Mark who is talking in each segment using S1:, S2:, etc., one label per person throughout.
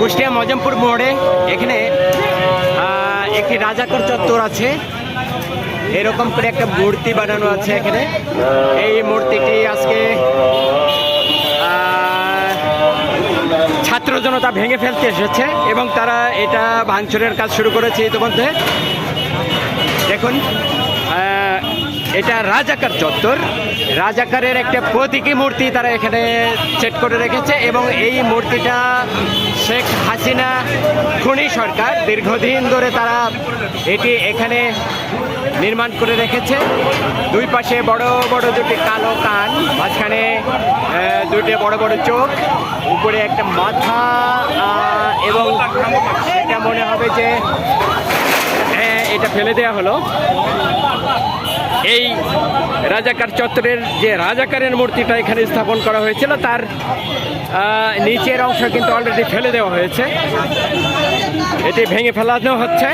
S1: কুষ্টিয়া মজমপুর মোড়ে এখানে একটি রাজাকার চত্বর আছে। এরকম করে একটা মূর্তি বানানো আছে এখানে। এই মূর্তিটি আজকে ছাত্র জনতা ভেঙে ফেলতে এসেছে এবং তারা এটা ভাঙচুরের কাজ শুরু করেছে ইতিমধ্যে। দেখুন, এটা রাজাকার চত্বর। রাজাকারের একটা প্রতীকী মূর্তি তারা এখানে সেট করে রেখেছে এবং এই মূর্তিটা শেখ হাসিনা খুনি সরকার দীর্ঘদিন ধরে তারা এটি এখানে নির্মাণ করে রেখেছে। দুই পাশে বড় বড় দুটি কালো কান, মাঝখানে দুটি বড় বড় চোখ, উপরে একটা মাথা এবং এটা মনে হবে যে এটা ফেলে দেওয়া হলো। এই রাজাকার চত্বরের যে রাজাকারের মূর্তিটা এখানে স্থাপন করা হয়েছিল তার নিচের অংশ কিন্তু অলরেডি ফেলে দেওয়া হয়েছে। এটি ভেঙে ফেলানো হচ্ছে।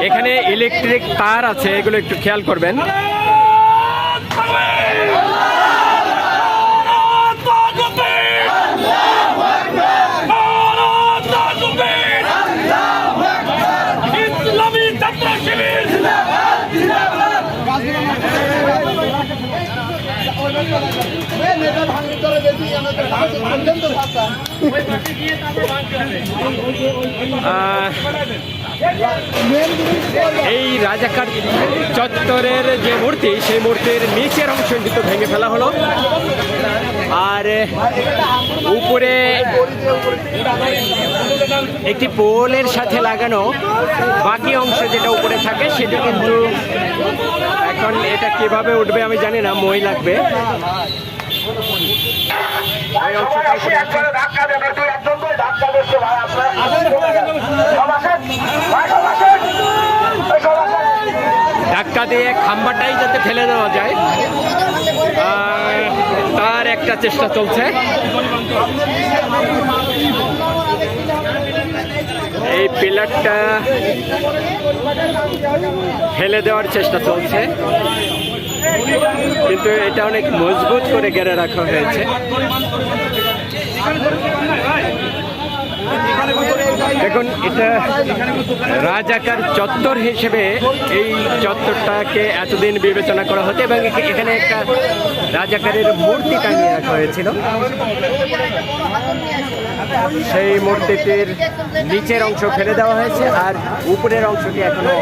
S1: এখানে ইলেকট্রিক তার আছে, এগুলো একটু খেয়াল করবেন। এই রাজাকার চত্বরের যে মূর্তি, সেই মূর্তির নিচের অংশ কিন্তু ভেঙে ফেলা হলো, আর উপরে একটি পোলের সাথে লাগানো বাকি অংশ যেটা উপরে থাকে সেটা কিন্তু এখন এটা কিভাবে উঠবে আমি জানি না, মই লাগবে। ধাক্কা দিয়ে খাম্বাটাই যাতে ফেলে দেওয়া যায় তার একটা চেষ্টা চলছে। এই পিলারটা ফেলে দেওয়ার চেষ্টা চলছে, কিন্তু এটা অনেক মজবুত করে ঘেরে রাখা হয়েছে। দেখুন, এটা রাজাকার চত্বর হিসেবে এই চত্বরটাকে এতদিন বিবেচনা করা হতো এবং এখানে একটা রাজাকারের মূর্তি টাঙিয়ে রাখা হয়েছিল। সেই মূর্তিটির নিচের অংশ ফেলে দেওয়া হয়েছে আর উপরের অংশটি এখনো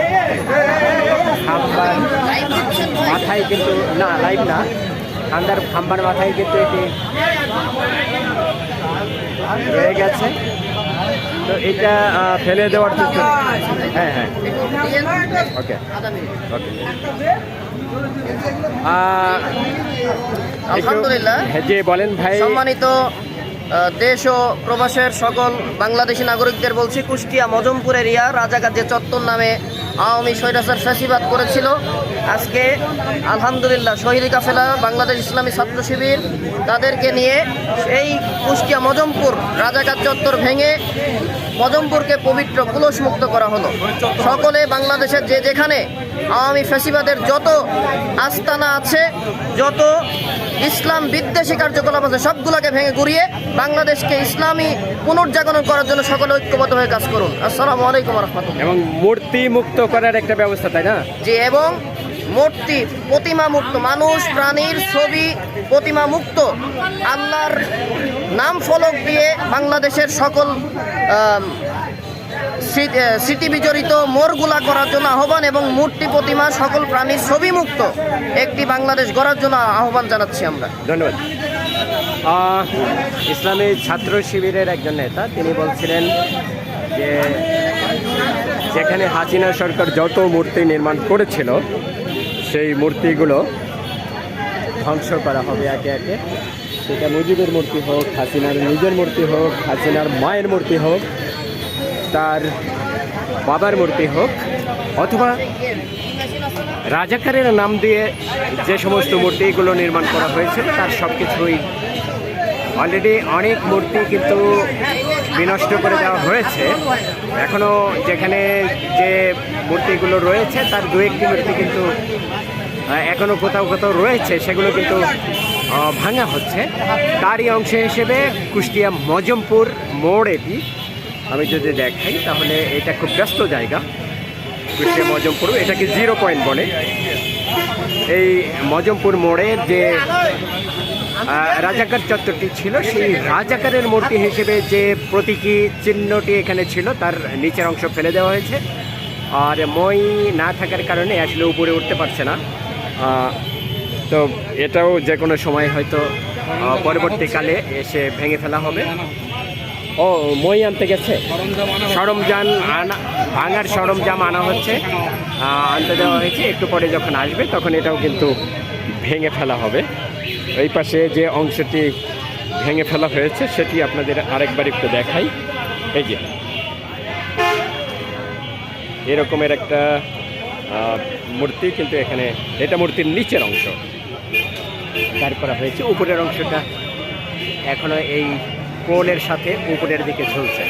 S1: খাম্বার মাথায় কিন্তু না, লাইভ না, খাম্বার মাথায় কিন্তু এটি রয়ে গেছে। তো এটা ফেলে দেওয়ার চেষ্টা। হ্যাঁ হ্যাঁ, ওকে ওকে।
S2: আলহামদুলিল্লাহ,
S1: জি বলেন ভাই।
S2: সম্মানিত দেশ ও প্রবাসের সকল বাংলাদেশি নাগরিকদের বলছি, কুষ্টিয়া মজমপুর এরিয়া রাজাকার যে চত্বর নামে আওয়ামী স্বৈরাচার ফ্যাসিবাদ করেছিল, আজকে আলহামদুলিল্লাহ শহীদ কাফেলা বাংলাদেশ ইসলামী ছাত্র শিবির তাদেরকে নিয়ে এই কুষ্টিয়া মজমপুর রাজাকার চত্বর ভেঙে মজমপুরকে পবিত্র কুলস মুক্ত করা হলো। সকলে বাংলাদেশের যে যেখানে আওয়ামী ফ্যাসিবাদের যত আস্তানা আছে, যত ইসলাম বিদ্বেষী কার্যকলাপ আছে, সবগুলোকে ভেঙে গুড়িয়ে বাংলাদেশকে ইসলামী পুনর্জাগরণ করার জন্য সকলে ঐক্যবদ্ধ হয়ে কাজ করুন। আসসালামু আলাইকুম ওয়া রাহমাতুল্লাহ।
S1: এবং মূর্তি মুক্ত করার একটা ব্যবস্থা, তাই না?
S2: জি, এবং মূর্তি প্রতিমা মুক্ত, মানুষ প্রাণীর ছবি প্রতিমা মুক্ত, আল্লাহর নাম ফলক দিয়ে বাংলাদেশের সকল স্মৃতি বিজড়িত মোড়গুলা করার জন্য আহ্বান এবং মূর্তি প্রতিমা সকল প্রাণীর ছবি মুক্ত একটি বাংলাদেশ গড়ার জন্য আহ্বান জানাচ্ছি আমরা।
S1: ধন্যবাদ। ইসলামী ছাত্র শিবিরের একজন নেতা তিনি বলছিলেন যে যেখানে হাসিনা সরকার যত মূর্তি নির্মাণ করেছিল সেই মূর্তিগুলো ধ্বংস করা হবে একে একে। সেটা মুজিবের মূর্তি হোক, হাসিনার নিজের মূর্তি হোক, হাসিনার মায়ের মূর্তি হোক, তার বাবার মূর্তি হোক, অথবা রাজাকারের নাম দিয়ে যে সমস্ত মূর্তিগুলো নির্মাণ করা হয়েছিল তার সব কিছুই অলরেডি অনেক মূর্তি কিন্তু বিনষ্ট করে দেওয়া হয়েছে। এখনও যেখানে যে মূর্তিগুলো রয়েছে তার দু একটি মূর্তি কিন্তু এখনও কোথাও কোথাও রয়েছে, সেগুলো কিন্তু ভাঙা হচ্ছে, তারই অংশ হিসেবে কুষ্টিয়া মজমপুর মোড় এটি। আমি যদি দেখাই তাহলে এটা খুব ব্যস্ত জায়গা, কুষ্টিয়া মজমপুর, এটাকে 0 পয়েন্ট বলে। এই মজমপুর মোড়ে যে রাজাকার চত্বরটি ছিল, সেই রাজাকারের মূর্তি হিসেবে যে প্রতীকী চিহ্নটি এখানে ছিল তার নিচের অংশ ফেলে দেওয়া হয়েছে। আর মই না থাকার কারণে আসলে উপরে উঠতে পারছে না। তো এটাও যে কোনো সময় হয়তো পরবর্তীকালে এসে ভেঙে ফেলা হবে। ও মই আনতে গেছে, সরঞ্জাম আনা, ভাঙার সরঞ্জাম আনা হচ্ছে, আনতে দেওয়া হয়েছে। একটু পরে যখন আসবে তখন এটাও কিন্তু ভেঙে ফেলা হবে। এই পাশে যে অংশটি ভেঙে ফেলা হয়েছে সেটি আপনাদের আরেকবার একটু দেখাই। এই যে এরকমের একটা মূর্তি, কিন্তু এখানে এটা মূর্তির নিচের অংশ দাঁড় করা হয়েছে। উপরের অংশটা এখনো এই পোলের সাথে উপরের দিকে ঝুলছে।